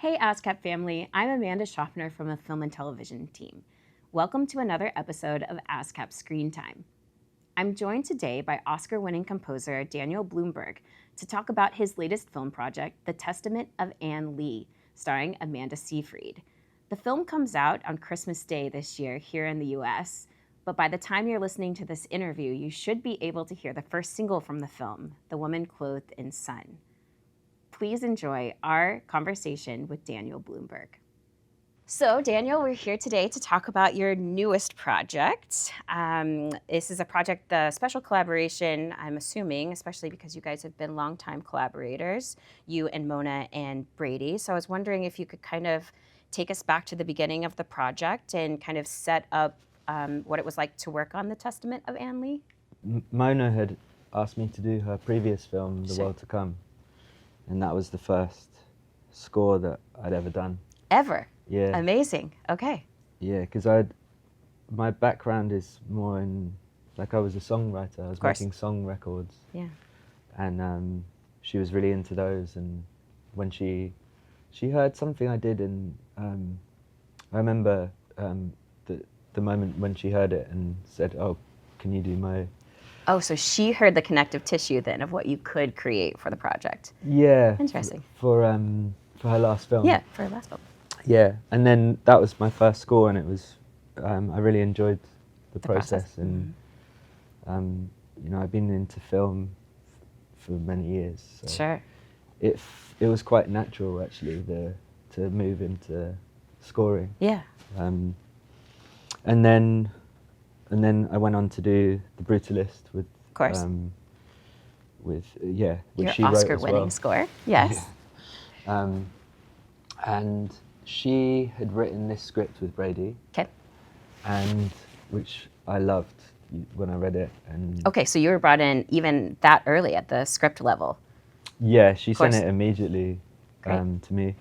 Hey ASCAP family, I'm Amanda Seyfried from the Film and Television team. Welcome to another episode of ASCAP Screen Time. I'm joined today by Oscar-winning composer Daniel Blumberg to talk about his latest film project, The Testament of Anne Lee, starring Amanda Seyfried. The film comes out on Christmas Day this year here in the US, but by the time you're listening to this interview, you should be able to hear the first single from the film, The Woman Clothed in Sun. Please enjoy our conversation with Daniel Blumberg. So Daniel, we're here today to talk about your newest project. This is a project, the special collaboration, I'm assuming, especially because you guys have been longtime collaborators, you and Mona and Brady. So I was wondering if you could kind of take us back to the beginning of the project and kind of set up what it was like to work on The Testament of Anne Lee. Mona had asked me to do her previous film, The World to Come. And that was the first score that I'd ever done. Ever? Yeah. Amazing. Okay. Yeah, because my background is more in, like I was a songwriter. I was making song records. Yeah. And she was really into those. And when she heard something I did, and I remember the moment when she heard it and said, "Oh, can you do my..." Oh, so she heard the connective tissue then of what you could create for the project. Yeah. Interesting. For her last film. Yeah, for her last film. Yeah, and then that was my first score, and it was I really enjoyed the process. And you know, I've been into film for many years. So sure. It was quite natural actually to move into scoring. Yeah. And then I went on to do The Brutalist with, of course, which your she wrote as well. Oscar-winning score. Yes. Yeah. And she had written this script with Brady. Okay. And which I loved when I read it. And okay, so you were brought in even that early at the script level. Yeah, she sent it immediately to me.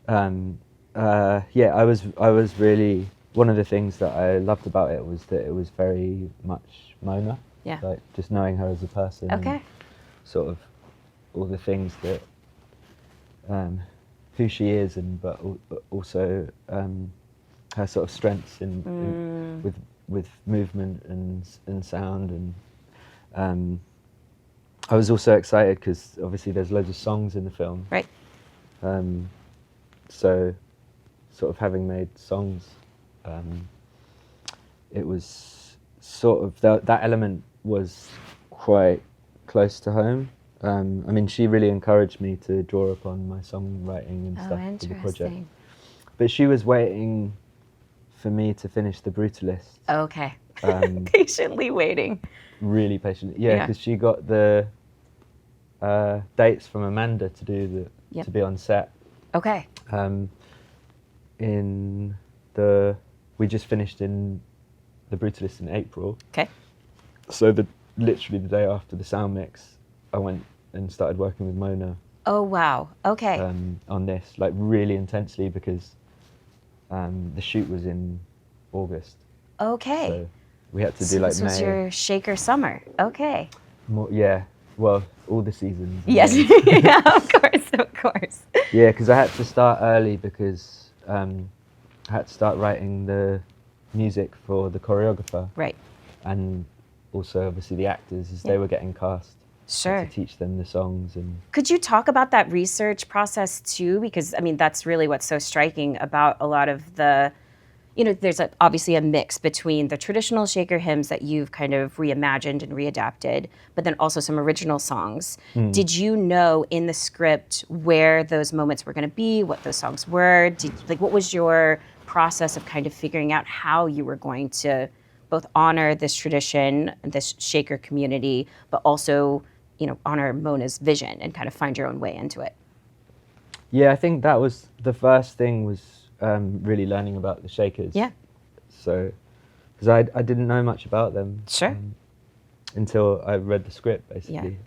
Yeah, I was really. One of the things that I loved about it was that it was very much Mona. Yeah. Like just knowing her as a person. Okay. And sort of all the things that, who she is, and but also her sort of strengths with movement and sound, and I was also excited because obviously there's loads of songs in the film. Right. So, sort of having made songs. It was sort of, that element was quite close to home. I mean, she really encouraged me to draw upon my songwriting and stuff for the project. But she was waiting for me to finish The Brutalist. Okay. Patiently waiting. Really patiently, yeah, because she got the dates from Amanda to do to be on set. Okay. We just finished in The Brutalist in April. Okay. So literally the day after the sound mix, I went and started working with Mona. Oh wow. Okay. On this, like really intensely, because the shoot was in August. Okay. So we had to do like this May. was your Shaker summer. Okay. Yeah. Well, all the seasons. Yes. Yeah. Of course. Of course. Yeah, because I had to start early because. I had to start writing the music for the choreographer. Right. And also, obviously, the actors, as they were getting cast. Sure. To teach them the songs. And could you talk about that research process too? Because, I mean, that's really what's so striking about a lot of the, you know, there's obviously a mix between the traditional Shaker hymns that you've kind of reimagined and readapted, but then also some original songs. Did you know in the script where those moments were going to be, what those songs were? What was your process of kind of figuring out how you were going to both honor this tradition, this Shaker community, but also, you know, honor Mona's vision and kind of find your own way into it? Yeah, I think that was the first thing, was really learning about the Shakers. Yeah. So, because I didn't know much about them. Sure. Until I read the script, basically. Yeah.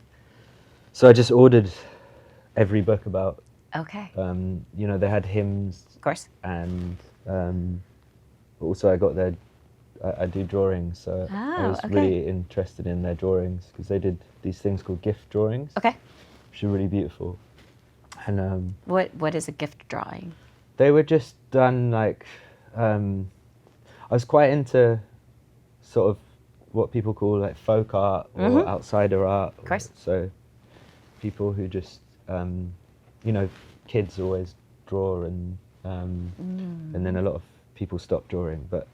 So I just ordered every book about. Okay. You know, they had hymns. Of course. And also I got I do drawings, so I was really interested in their drawings, because they did these things called gift drawings. Okay. Which are really beautiful. And what is a gift drawing? they were just done like, I was quite into sort of what people call like folk art or outsider art. Of course. So people who just, you know, kids always draw and then a lot of people stop drawing. But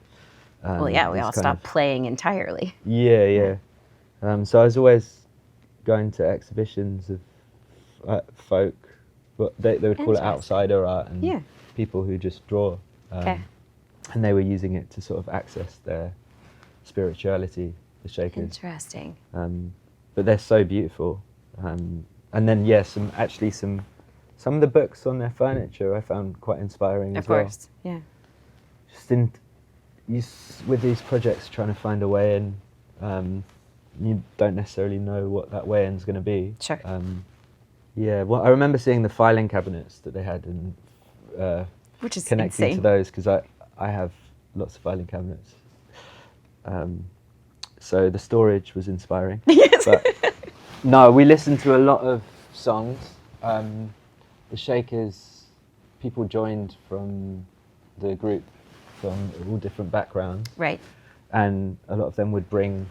well, yeah, we all stopped playing entirely. Yeah. So I was always going to exhibitions of folk, but they would call it outsider art, and people who just draw. And they were using it to sort of access their spirituality, the Shakers. Interesting. But they're so beautiful. And then, some of the books on their furniture I found quite inspiring as well. Of course, yeah. Just with these projects, trying to find a way in, you don't necessarily know what that way in's going to be. Sure. Well, I remember seeing the filing cabinets that they had and which is connecting insane. to those, because I have lots of filing cabinets. So the storage was inspiring. Yes. But no, we listened to a lot of songs. The Shakers, people joined from the group from all different backgrounds. Right. And a lot of them would bring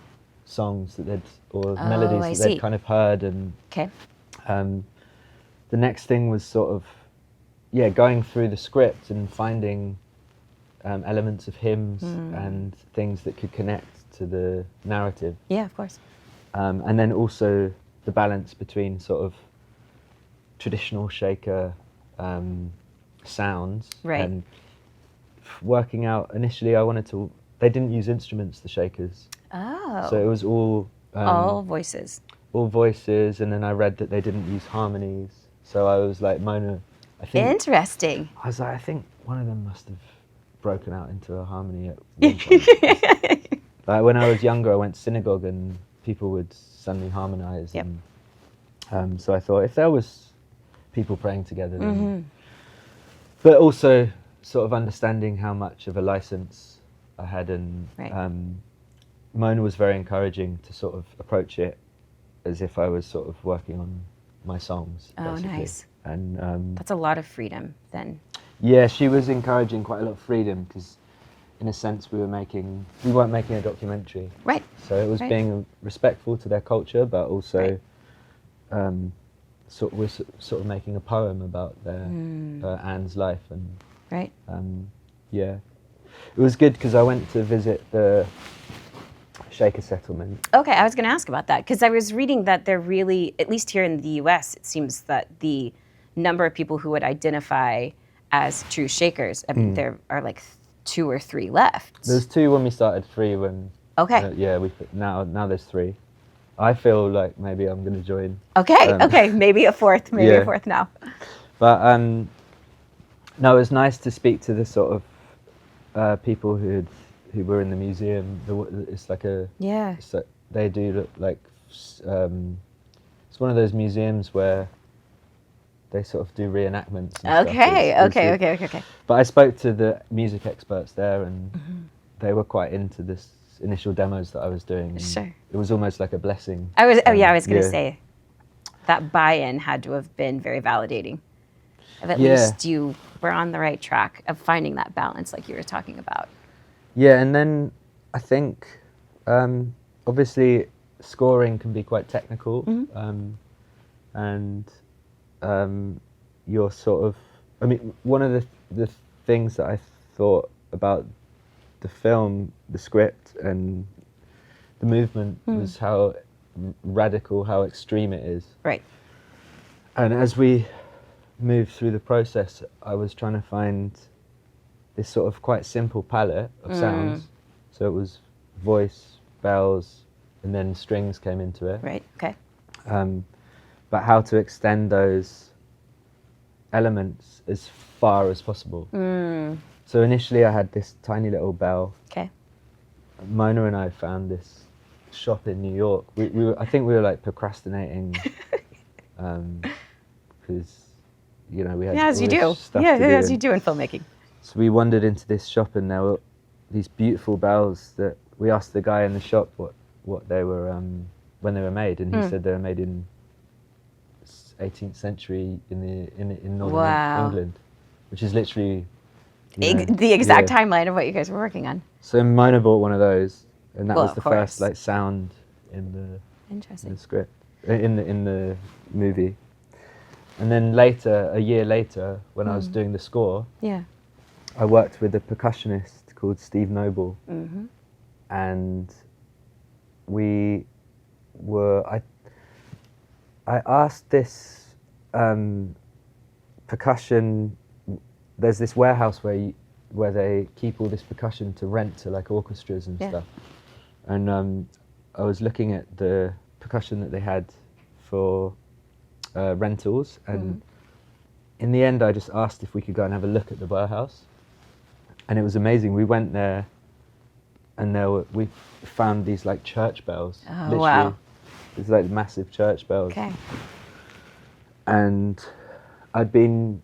songs that melodies that they'd kind of heard. And the next thing was sort of, going through the script and finding elements of hymns and things that could connect to the narrative. Yeah, of course. And then also the balance between sort of traditional Shaker sounds and working out. Initially, they didn't use instruments, the Shakers. Oh. So it was all voices. All voices, and then I read that they didn't use harmonies. So I was like, Mona, I think... Interesting. I was like, I think one of them must have broken out into a harmony at one point. Like when I was younger, I went to synagogue and people would suddenly harmonize. Yep. And so I thought, if there was people praying together, then... But also sort of understanding how much of a license I had, and Mona was very encouraging to sort of approach it as if I was sort of working on my songs. Oh, basically. nice. And that's a lot of freedom then. Yeah, she was encouraging quite a lot of freedom, because in a sense we weren't making a documentary. Right. So it was being respectful to their culture, but also we're sort of making a poem about their Anne's life. And it was good because I went to visit the Shaker settlement. Okay, I was going to ask about that, because I was reading that they're really, at least here in the US, it seems that the number of people who would identify as true Shakers, I mean, there are like 2 or 3 left. There's 2 when we started, 3 when... Okay. Now there's 3. I feel like maybe I'm going to join. Okay, maybe a 4th, a 4th now. But no, it was nice to speak to the sort of people who were in the museum. It's like a... Yeah. It's like, they do look like... it's one of those museums where they sort of do reenactments and stuff. Okay. But I spoke to the music experts there, and they were quite into this initial demos that I was doing. Sure. It was almost like a blessing. I was going to say, that buy-in had to have been very validating. At least you were on the right track of finding that balance like you were talking about. Yeah, and then I think, obviously, scoring can be quite technical. And you're sort of... I mean, one of the things that I thought about the film, the script, and the movement was how radical, how extreme it is. Right. And as we moved through the process, I was trying to find this sort of quite simple palette of sounds. So it was voice, bells, and then strings came into it. Right, okay. But how to extend those elements as far as possible. So initially I had this tiny little bell. Okay. Mona and I found this shop in New York. I think we were like procrastinating because we had as you do. Stuff to do. As you do in filmmaking. So we wandered into this shop, and there were these beautiful bells that we asked the guy in the shop what they were when they were made, and he said they were made in 18th century in northern England, which is literally the exact timeline of what you guys were working on. So Mona bought one of those, and that was the first like sound in the script, in the movie. And then later, a year later, when I was doing the score, I worked with a percussionist called Steve Noble, and we were. I asked this percussion. There's this warehouse where they keep all this percussion to rent to like orchestras and stuff, and I was looking at the percussion that they had for rentals, and in the end I just asked if we could go and have a look at the warehouse, and it was amazing. We went there, and we found these like church bells. Oh, literally. wow. It's like massive church bells. Okay. And I'd been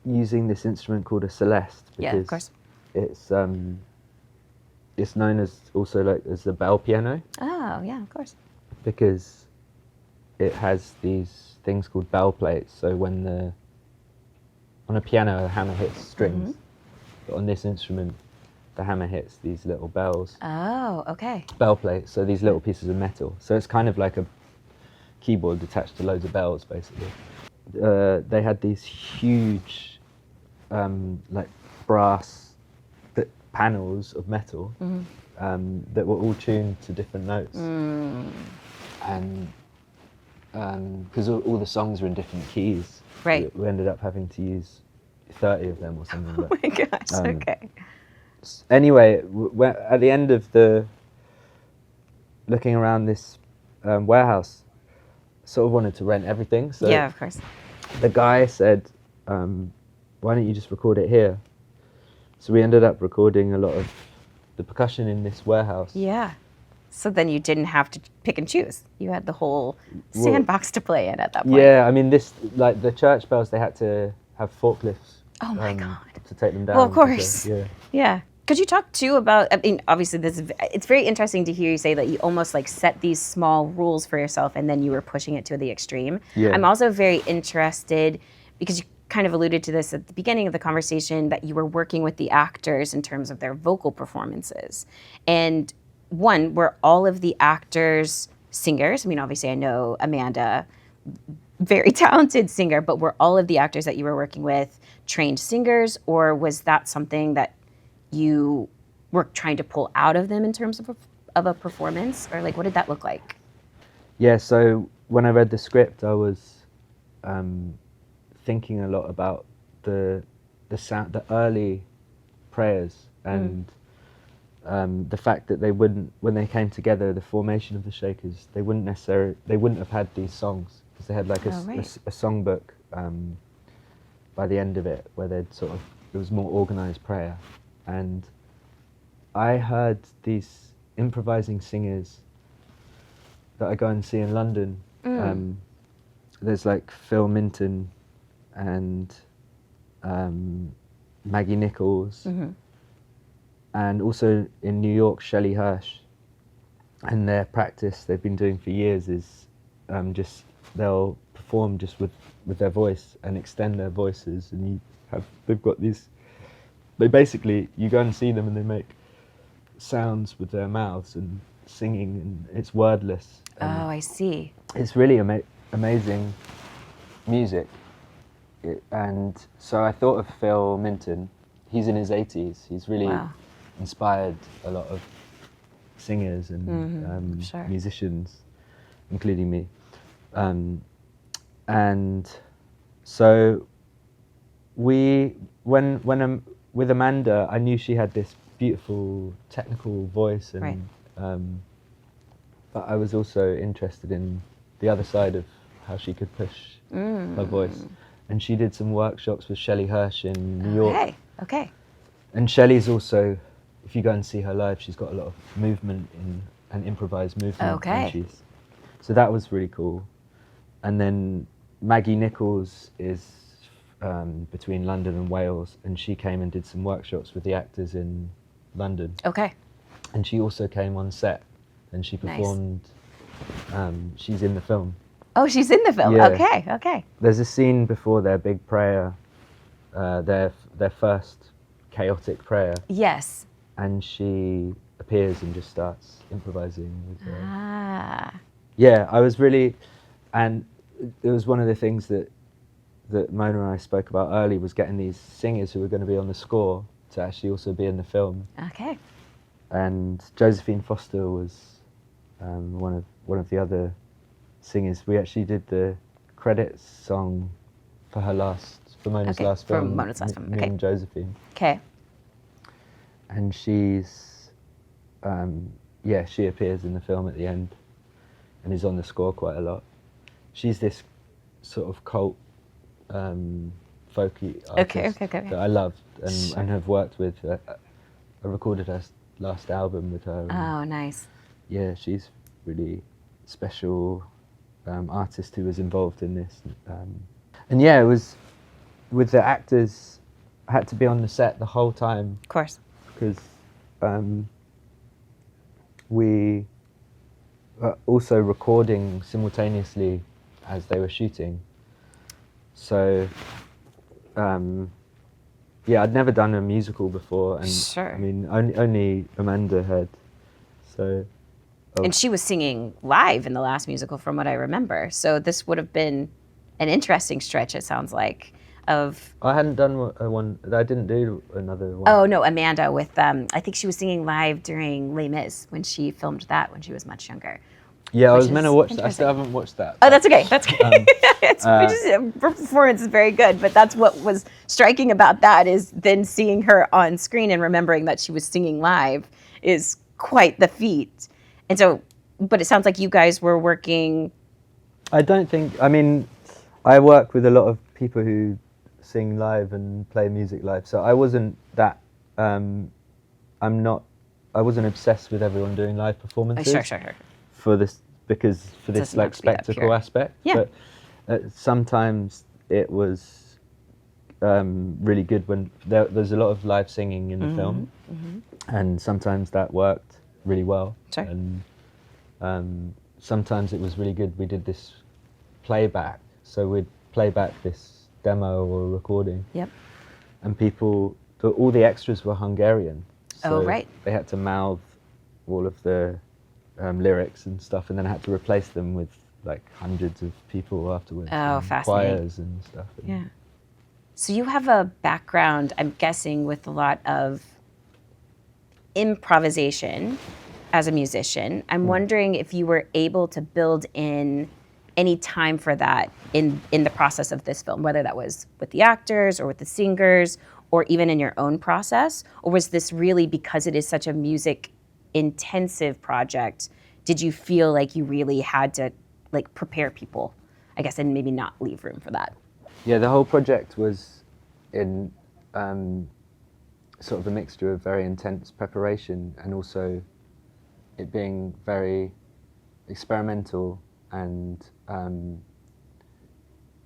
using this instrument called a celeste because of course. It's known as also like as the bell piano. Oh, yeah, of course. Because it has these things called bell plates. So on a piano, a hammer hits strings, but on this instrument, the hammer hits these little bells. Oh, okay. Bell plates, so these little pieces of metal. So it's kind of like a keyboard attached to loads of bells, basically. They had these huge, like brass panels of metal that were all tuned to different notes. And because all the songs were in different keys, right, we ended up having to use 30 of them or something. Oh my gosh, okay. Anyway, at the end of looking around this warehouse, sort of wanted to rent everything. So yeah, of course. The guy said, why don't you just record it here? So we ended up recording a lot of the percussion in this warehouse. Yeah. So then you didn't have to pick and choose. You had the whole sandbox to play in at that point. Yeah, I mean, like the church bells, they had to have forklifts. Oh my God. To take them down. Well, of course. Yeah. Could you talk too about, I mean, obviously it's very interesting to hear you say that you almost like set these small rules for yourself and then you were pushing it to the extreme. Yeah. I'm also very interested, because you kind of alluded to this at the beginning of the conversation, that you were working with the actors in terms of their vocal performances. And one, were all of the actors singers? I mean, obviously I know Amanda, very talented singer, but were all of the actors that you were working with trained singers, or was that something that you were trying to pull out of them in terms of a performance, or like what did that look like? Yeah, so when I read the script, I was thinking a lot about the sound, the early prayers, and the fact that they wouldn't, when they came together, the formation of the Shakers, they wouldn't have had these songs, because they had like a songbook by the end of it, where it was more organized prayer. And I heard these improvising singers that I go and see in London. There's like Phil Minton and Maggie Nichols, and also in New York, Shelley Hirsch. And their practice they've been doing for years is they'll perform just with their voice and extend their voices, and they've got these. They basically, you go and see them and they make sounds with their mouths and singing, and it's wordless. Oh, I see. It's really amazing music. And so I thought of Phil Minton. He's in his 80s. He's really inspired a lot of singers and musicians, including me. And so with Amanda, I knew she had this beautiful technical voice, and but I was also interested in the other side of how she could push her voice. And she did some workshops with Shelley Hirsch in New York. Okay. And Shelley's also, if you go and see her live, she's got a lot of movement and improvised movement. Okay. So that was really cool. And then Maggie Nichols is between London and Wales, and she came and did some workshops with the actors in London. Okay. And she also came on set, and she performed. She's in the film. Oh, she's in the film. Yeah. Okay, okay. There's a scene before their big prayer, their first chaotic prayer. Yes. And she appears and just starts improvising with her. Ah. Yeah, I was really, and it was one of the things that Mona and I spoke about early, was getting these singers who were going to be on the score to actually also be in the film. Okay. And Josephine Foster was one of the other singers. We actually did the credits song for Mona's last film. For Mona's last film. Me Okay. and Josephine. Okay. And she's, she appears in the film at the end and is on the score quite a lot. She's this sort of cult folky artist that I love and have worked with. I recorded her last album with her. Oh, nice. Yeah, she's really special artist who was involved in this. And yeah, it was with the actors, I had to be on the set the whole time. Of course. Because we were also recording simultaneously as they were shooting. So, I'd never done a musical before, and sure. I mean, only Amanda had. So, and she was singing live in the last musical, from what I remember. So this would have been an interesting stretch. It sounds like. I hadn't done one. I didn't do another one. Oh no, Amanda with I think she was singing live during Les Mis when she filmed that when she was much younger. Yeah, I was meant to watch that. I still haven't watched that. Oh, that's okay. That's okay. Her performance is very good, but that's what was striking about that, is then seeing her on screen and remembering that she was singing live is quite the feat. And so, but it sounds like you guys were working. I work with a lot of people who sing live and play music live, so I wasn't that. I wasn't obsessed with everyone doing live performances. Sure. For this like spectacle aspect. Yeah. But sometimes it was really good when there's a lot of live singing in the film, and sometimes that worked really well. Sure. And sometimes it was really good. We did this playback, so we'd play back this demo or recording. Yep. And all the extras were Hungarian. So right. They had to mouth all of the lyrics and stuff, and then I had to replace them with like hundreds of people afterwards. Oh, fascinating. Choirs and stuff. Yeah. So you have a background, I'm guessing, with a lot of improvisation as a musician. I'm wondering if you were able to build in any time for that in the process of this film, whether that was with the actors or with the singers or even in your own process, or was this really, because it is such a music intensive project, did you feel like you really had to like prepare people, I guess, and maybe not leave room for that? Yeah, the whole project was in sort of a mixture of very intense preparation and also it being very experimental and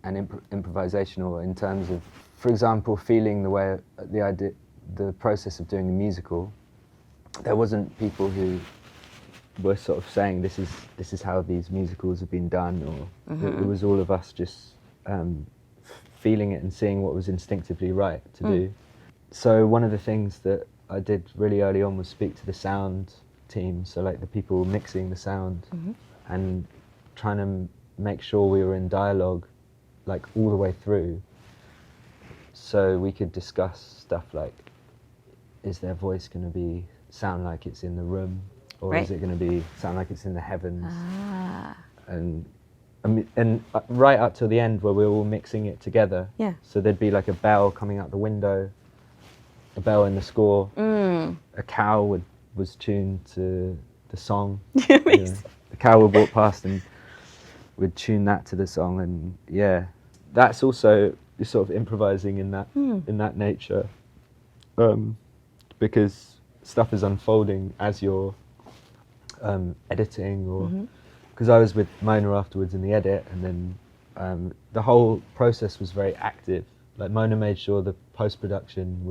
improvisational in terms of, for example, feeling the process of doing a musical. There wasn't people who were sort of saying this is how these musicals have been done, or it was all of us just feeling it and seeing what was instinctively right to do. So one of the things that I did really early on was speak to the sound team, so like the people mixing the sound, and trying to make sure we were in dialogue like all the way through, so we could discuss stuff like, is their voice going to sound like it's in the room, or is it going to sound like it's in the heavens? And right up till the end where we were all mixing it together. Yeah. So there'd be like a bell coming out the window, a bell in the score, a cow was tuned to the song. The cow would walk past and would tune that to the song, and yeah, that's also sort of improvising in that nature, because stuff is unfolding as you're editing, or because I was with Mona afterwards in the edit, and then the whole process was very active. Like Mona made sure the post-production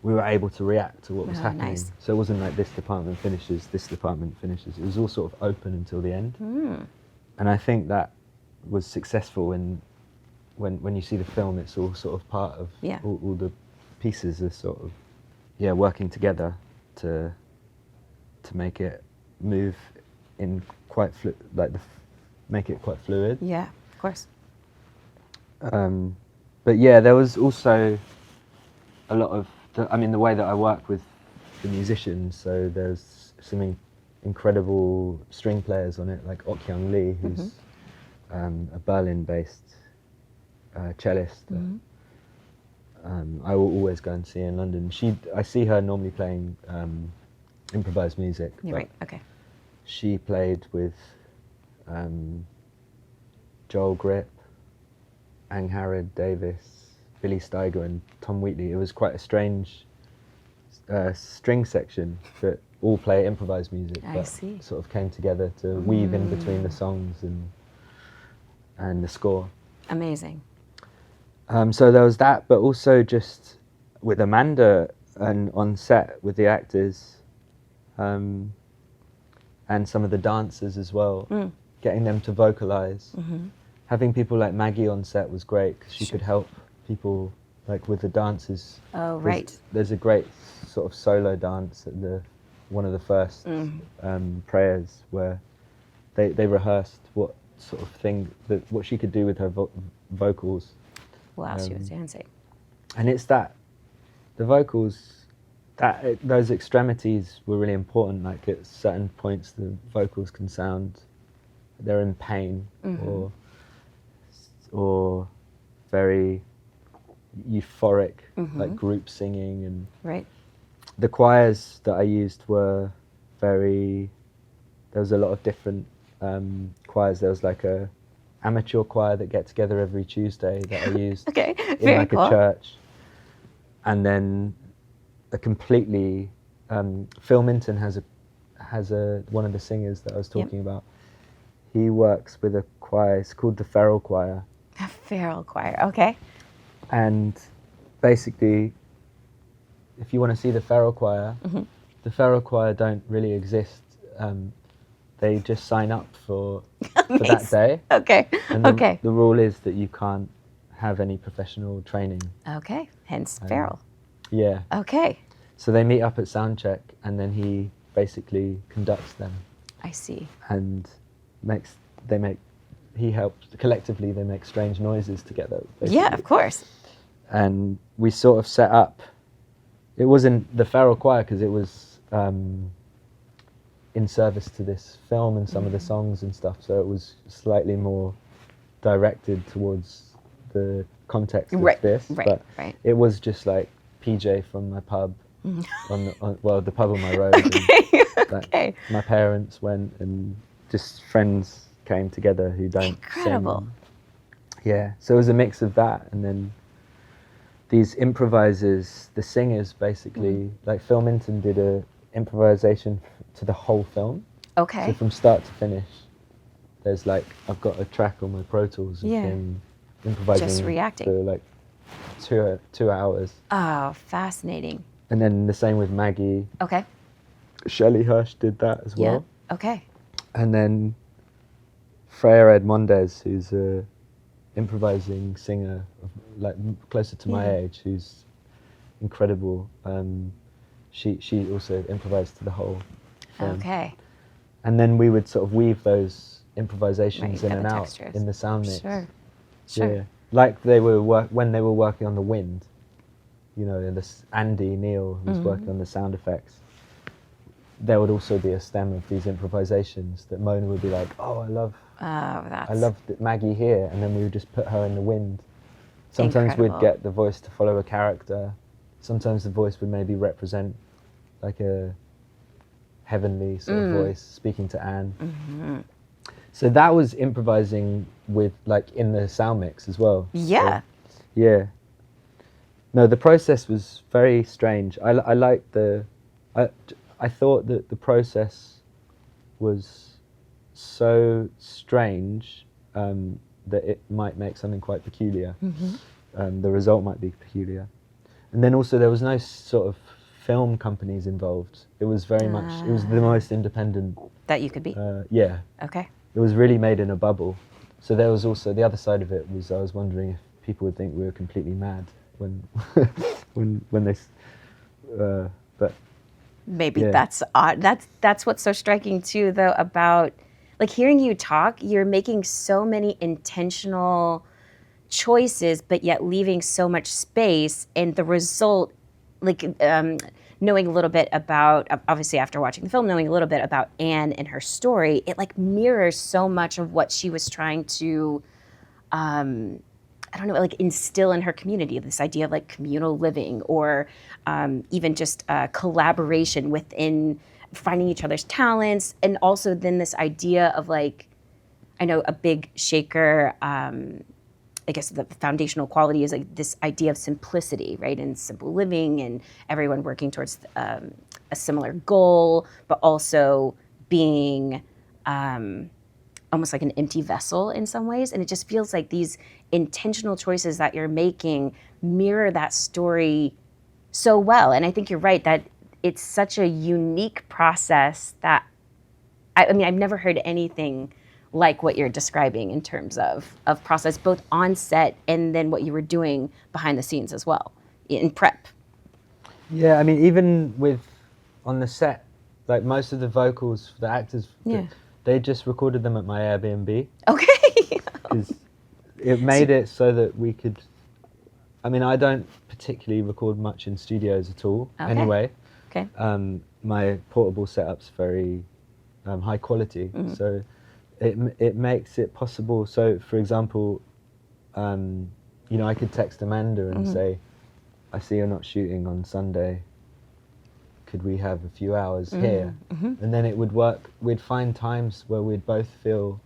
we were able to react to what was happening. Nice. So it wasn't like this department finishes, this department finishes. It was all sort of open until the end. And I think that was successful, and when you see the film, it's all sort of part of all the pieces are sort of working together to make it move in quite make it quite fluid. Yeah, of course. But yeah, there was also a lot of the way that I work with the musicians. So there's some incredible string players on it, like Ok Young Lee, who's a Berlin-based cellist. I will always go and see in London. I see her normally playing improvised music. You're right. Okay. She played with Joel Grip, Angharad Davis, Billy Steiger, and Tom Wheatley. It was quite a strange string section that all play improvised music, but sort of came together to weave in between the songs and the score. Amazing. So there was that, but also just with Amanda and on set with the actors, and some of the dancers as well, getting them to vocalize. Having people like Maggie on set was great because she could help people like with the dances. Oh, right. There's a great sort of solo dance at one of the first prayers where they rehearsed what sort of thing what she could do with her vocals. Wow, she was dancing. And it's the vocals, those extremities were really important. Like at certain points, the vocals can sound, they're in pain or very euphoric, like group singing. And the choirs that I used were there was a lot of different choirs. There was like a amateur choir that get together every Tuesday that I used in like a church, and then a completely Phil Minton has one of the singers that I was talking about. He works with a choir. It's called the Feral Choir. A feral choir. Okay. And basically, if you want to see the Feral Choir, the Feral Choir don't really exist. They just sign up for that day. Okay. And the rule is that you can't have any professional training. Okay. Hence feral. Yeah. Okay. So they meet up at soundcheck, and then he basically conducts them. I see. And he helps collectively. They make strange noises together. Basically. Yeah, of course. And we sort of set up. It wasn't the Feral Choir because it was in service to this film and some of the songs and stuff. So it was slightly more directed towards the context of this. But it was just like PJ from my pub, the pub on my road. And my parents went, and just friends came together who don't Incredible. Sing. Yeah, so it was a mix of that, and then these improvisers, the singers basically, like Phil Minton did a improvisation to the whole film. Okay. So from start to finish, there's like, I've got a track on my Pro Tools of him improvising just reacting for like 2 hours. Oh, fascinating. And then the same with Maggie. Okay. Shelley Hirsch did that as well. Yeah. Okay. And then Freya Edmondes, who's a improvising singer, like closer to my age, who's incredible. She also improvised to the whole film. Okay. And then we would sort of weave those improvisations in and out textures. In the sound mix. Sure. Yeah. Like they were when they were working on The Wind, you know, this Andy Neal who was working on the sound effects. There would also be a stem of these improvisations that Mona would be like, "Oh, I love Maggie here," and then we would just put her in The Wind. Sometimes we'd get the voice to follow a character. Sometimes the voice would maybe represent like a heavenly sort of voice speaking to Anne. So that was improvising with like in the sound mix as well. Yeah. So, yeah. No, the process was very strange. I liked I thought that the process was so strange that it might make something quite peculiar. The result might be peculiar. And then also there was no sort of film companies involved. It was very much, it was the most independent. That you could be? Yeah. Okay. It was really made in a bubble. So there was also the other side of it was I was wondering if people would think we were completely mad when when they but maybe that's odd. That's what's so striking too, though, about like hearing you talk. You're making so many intentional choices, but yet leaving so much space, and the result, like knowing a little bit about, obviously after watching the film, knowing a little bit about Anne and her story, it like mirrors so much of what she was trying to I don't know, like instill in her community, this idea of like communal living, or even just collaboration within finding each other's talents. And also then this idea of like, I know a big shaker, I guess the foundational quality is like this idea of simplicity, right? And simple living and everyone working towards a similar goal, but also being almost like an empty vessel in some ways. And it just feels like these intentional choices that you're making mirror that story so well. And I think you're right that it's such a unique process that, I mean, I've never heard anything like what you're describing in terms of process, both on set and then what you were doing behind the scenes as well, in prep. Yeah, I mean, even with, on the set, like most of the vocals for the actors, they just recorded them at my Airbnb. Okay. Because it made it so that we could, I mean, I don't particularly record much in studios at all anyway. Okay. My portable setup's very high quality, so it makes it possible. So, for example, you know, I could text Amanda and say, I see you're not shooting on Sunday. Could we have a few hours here? And then it would work. We'd find times where we'd both feel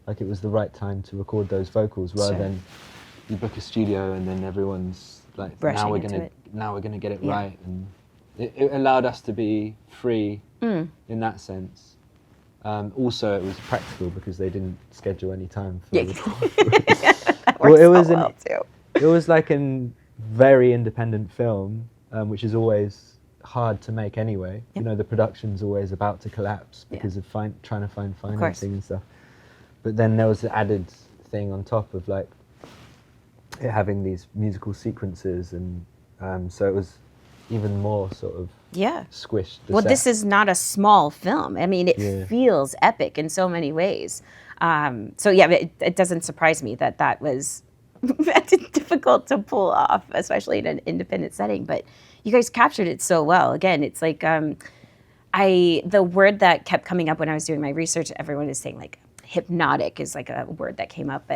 like it was the right time to record those vocals, rather than you book a studio and then everyone's like, now we're gonna get it right. And it allowed us to be free in that sense. Also, it was practical because they didn't schedule any time for well, it was like a very independent film, which is always hard to make anyway. You know, the production's always about to collapse because of trying to find financing and stuff. But then there was the added thing on top of like it having these musical sequences, and so it was even more sort of squished. Well, this is not a small film. I mean, it feels epic in so many ways. So yeah, it doesn't surprise me that was difficult to pull off, especially in an independent setting. But you guys captured it so well. Again, it's like the word that kept coming up when I was doing my research, everyone is saying like hypnotic is like a word that came up,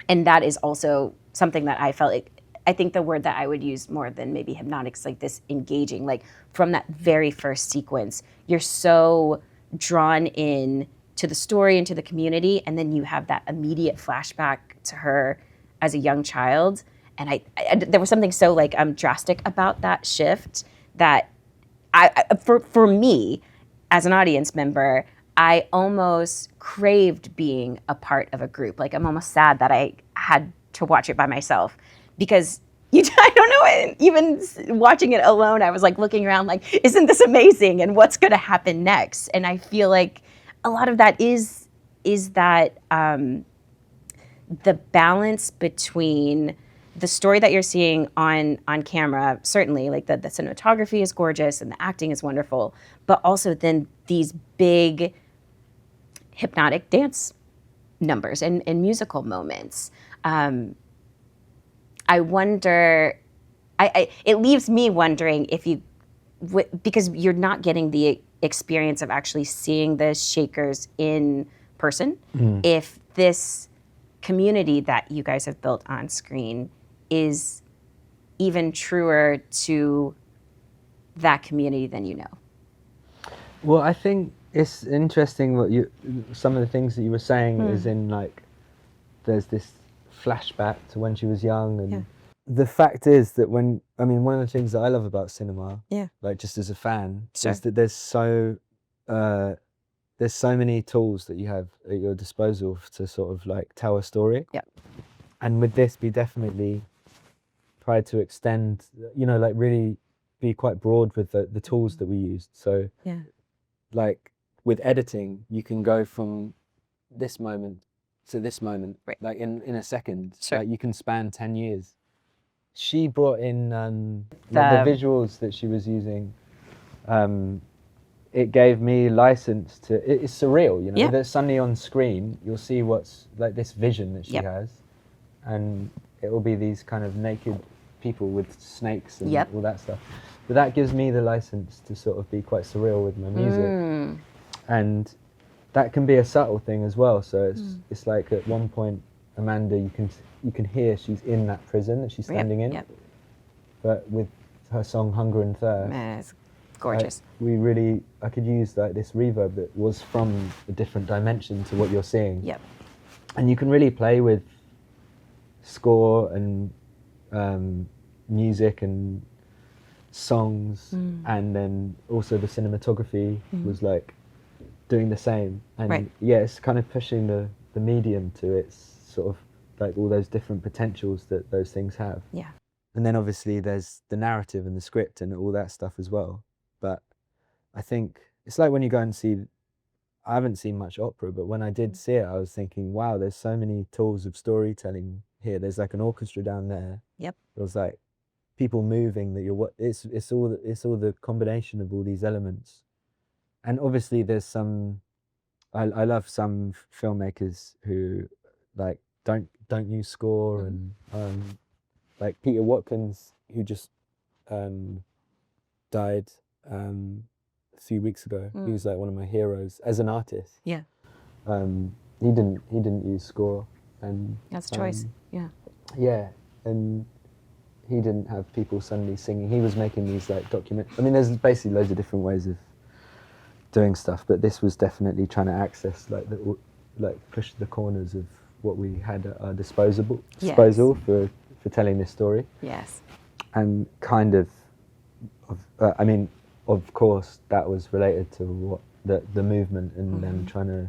and that is also something that I felt like, I think the word that I would use more than maybe hypnotic is like this engaging, like from that very first sequence, you're so drawn in to the story and to the community, and then you have that immediate flashback to her as a young child. And I there was something so like drastic about that shift that for me as an audience member, I almost craved being a part of a group. Like I'm almost sad that I had to watch it by myself, because I don't know, even watching it alone, I was like looking around like, isn't this amazing? And what's going to happen next? And I feel like a lot of that is that the balance between the story that you're seeing on camera, certainly like the cinematography is gorgeous and the acting is wonderful, but also then these big hypnotic dance numbers and musical moments. I wonder, it leaves me wondering if you, because you're not getting the experience of actually seeing the Shakers in person, if this community that you guys have built on screen is even truer to that community than you know. Well, I think it's interesting what some of the things that you were saying is in like, there's this flashback to when she was young, and the fact is that one of the things that I love about cinema, like just as a fan, is that there's so many tools that you have at your disposal to sort of like tell a story. And with this, we definitely tried to extend, you know, like really be quite broad with the tools that we used. So like with editing, you can go from this moment to this moment, Right. like in a second. Sure. Like you can span 10 years. She brought in like the visuals that she was using. It gave me license to. It's surreal, you know. Yeah. That suddenly on screen, you'll see what's like this vision that she Yep. has, and it will be these kind of naked people with snakes and Yep. all that stuff. But that gives me the license to sort of be quite surreal with my music, and that can be a subtle thing as well. So it's like at one point, Amanda, you can hear she's in that prison that she's standing in, Yep. but with her song Hunger and Thirst. Man, it's gorgeous. I could use like this reverb that was from a different dimension to what you're seeing. Yep. And you can really play with score and music and songs, and then also the cinematography was like doing the same. And Right. yeah, it's kind of pushing the medium to its sort of like all those different potentials that those things have. Yeah. And then obviously there's the narrative and the script and all that stuff as well. But I think it's like when you go and see, I haven't seen much opera, but when I did see it, I was thinking, wow, there's so many tools of storytelling here. There's like an orchestra down there. Yep. It was like people moving that it's all the combination of all these elements. And obviously there's some, I love some filmmakers who like don't use score, and like Peter Watkins, who just died a few weeks ago. He was like one of my heroes as an artist. Yeah. He didn't use score, and That's choice. Yeah. yeah, and he didn't have people suddenly singing. He was making these like I mean, there's basically loads of different ways of doing stuff, but this was definitely trying to access like push the corners of what we had at our disposal for telling this story. Yes. And kind of I mean, of course, that was related to what the movement and them trying to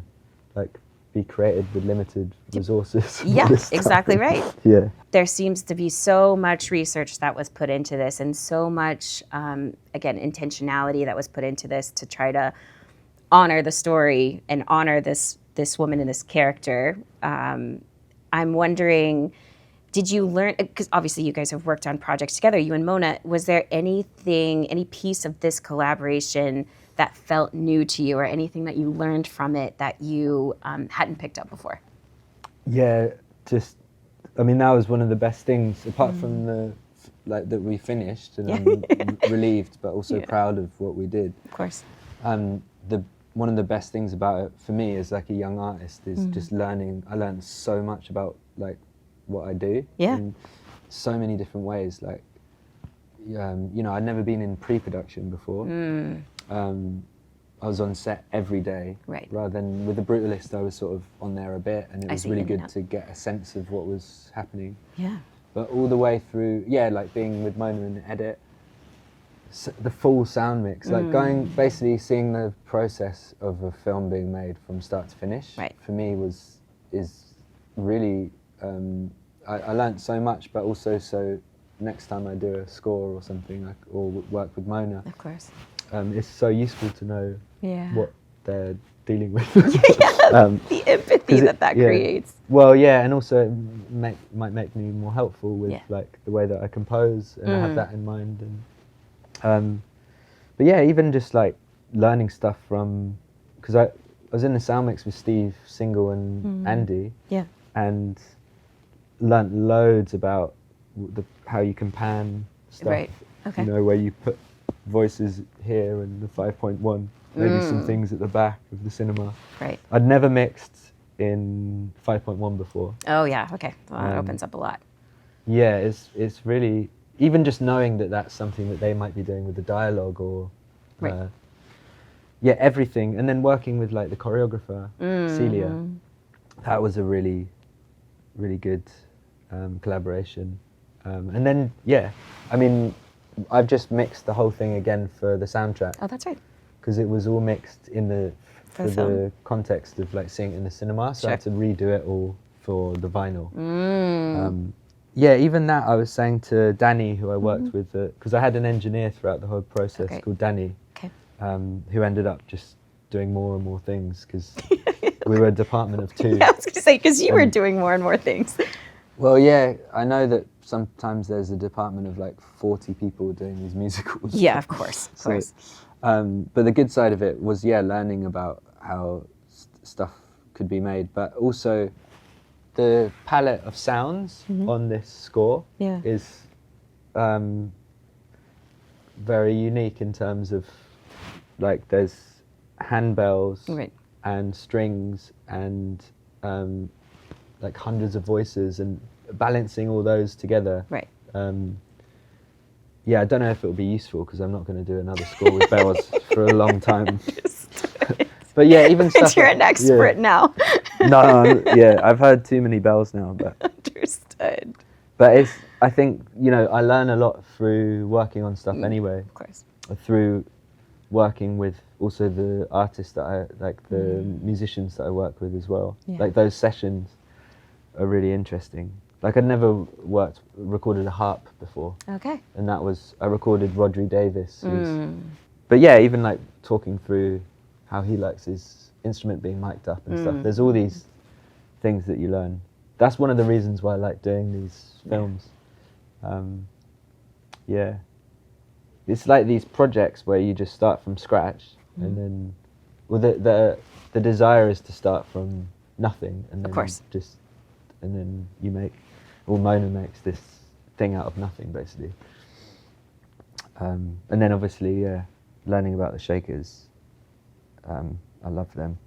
like be created with limited resources. Yeah, exactly right. Yeah. There seems to be so much research that was put into this, and so much, again, intentionality that was put into this to try to honor the story and honor this woman and this character. I'm wondering, did you learn, because obviously you guys have worked on projects together, you and Mona, was there any piece of this collaboration that felt new to you, or anything that you learned from it that you hadn't picked up before? Yeah, I mean, that was one of the best things, apart from that we finished, and I'm relieved, but also proud of what we did. Of course. One of the best things about it for me as like a young artist is just learning. I learned so much about like what I do in so many different ways. Like, you know, I'd never been in pre-production before. I was on set every day, right? Rather than with the Brutalist, I was sort of on there a bit, and it was really good to get a sense of what was happening. Yeah. But all the way through, like being with Mona in the edit, the full sound mix, like basically seeing the process of a film being made from start to finish, right, for me is really, I learned so much, but also so next time I do a score or something, or work with Mona, of course, it's so useful to know what they're dealing with. The empathy that creates. Well, and also it might make me more helpful with like the way that I compose, and I have that in mind. And but even just like learning stuff from, because I was in the sound mix with Steve Single and Andy, and learnt loads about how you can pan stuff. Right. Okay. You know, where you put voices here and the 5.1, maybe some things at the back of the cinema. Right. I'd never mixed in 5.1 before. Oh yeah, okay. Well, that opens up a lot. Yeah, it's really, even just knowing that that's something that they might be doing with the dialogue, or everything, and then working with like the choreographer Celia, that was a really, really good collaboration. And then I mean, I've just mixed the whole thing again for the soundtrack. Oh, that's right. Because it was all mixed in for the context of like seeing it in the cinema, so I had to redo it all for the vinyl. Even that, I was saying to Danny, who I worked with, because I had an engineer throughout the whole process called Danny, who ended up just doing more and more things because we were a department of 2. Yeah, I was going to say, because you were doing more and more things. Well, yeah, I know that sometimes there's a department of like 40 people doing these musicals. Yeah, of course. Of course. But the good side of it was, learning about how stuff could be made, but also the palette of sounds on this score is very unique in terms of, like, there's handbells and strings and like hundreds of voices, and balancing all those together. Right. Yeah, I don't know if it'll be useful because I'm not going to do another score with bells for a long time. But yeah, even stuff. You're an expert now. No, yeah, I've heard too many bells now. But understood. But I think, I learn a lot through working on stuff anyway. Of course. Through working with also the artists that I like, the musicians that I work with as well. Yeah. Like those sessions are really interesting. Like I'd never recorded a harp before. Okay. And I recorded Rodri Davis. But yeah, even like talking through how he likes his instrument being mic'd up and stuff. There's all these things that you learn. That's one of the reasons why I like doing these films. Yeah. It's like these projects where you just start from scratch and then, well, the desire is to start from nothing and then and then you Mona makes this thing out of nothing basically. And then obviously, learning about the Shakers, I love them.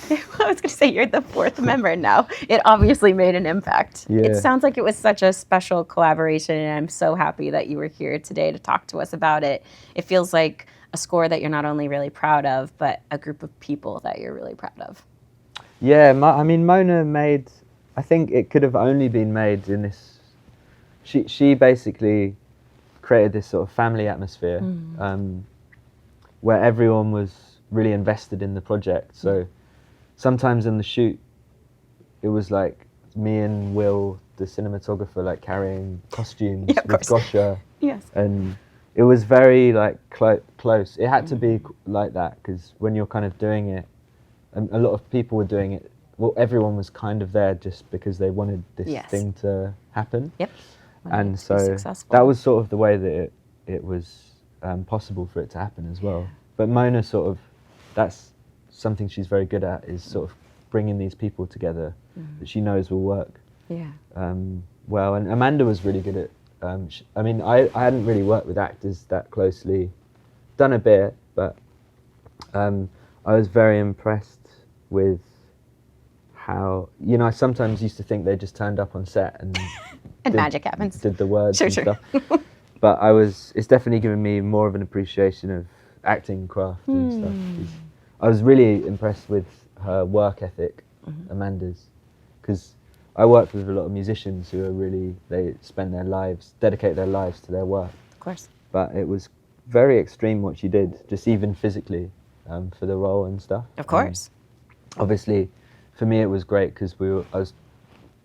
I was going to say, you're the 4th member now. It obviously made an impact. Yeah. It sounds like it was such a special collaboration, and I'm so happy that you were here today to talk to us about it. It feels like a score that you're not only really proud of, but a group of people that you're really proud of. Yeah, Mona made, I think it could have only been made in this, she basically created this sort of family atmosphere where everyone was really invested in the project. So sometimes in the shoot, it was like me and Will, the cinematographer, like carrying costumes with Gosha. Yes. And it was very like close. It had to be like that because when you're kind of doing it, and a lot of people were doing it, well, everyone was kind of there just because they wanted this thing to happen. Yep. And so that was sort of the way that it was possible for it to happen as well. But Mona that's something she's very good at, is sort of bringing these people together that she knows will work. Yeah. Well, and Amanda was really good at, I hadn't really worked with actors that closely, done a bit, but I was very impressed with how, I sometimes used to think they just turned up on set and magic happens. Did the words and stuff. But it's definitely given me more of an appreciation of acting craft and stuff. I was really impressed with her work ethic, Amanda's, because I worked with a lot of musicians who are really, they dedicate their lives to their work. Of course. But it was very extreme what she did, just even physically, for the role and stuff. Of course. Obviously, for me it was great because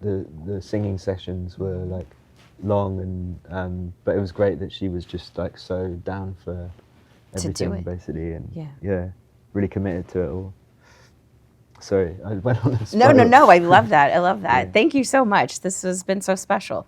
the singing sessions were like long and but it was great that she was just like so down for everything basically, and really committed to it all. Sorry, I went on a spoil. No, I love that. Yeah. Thank you so much. This has been so special.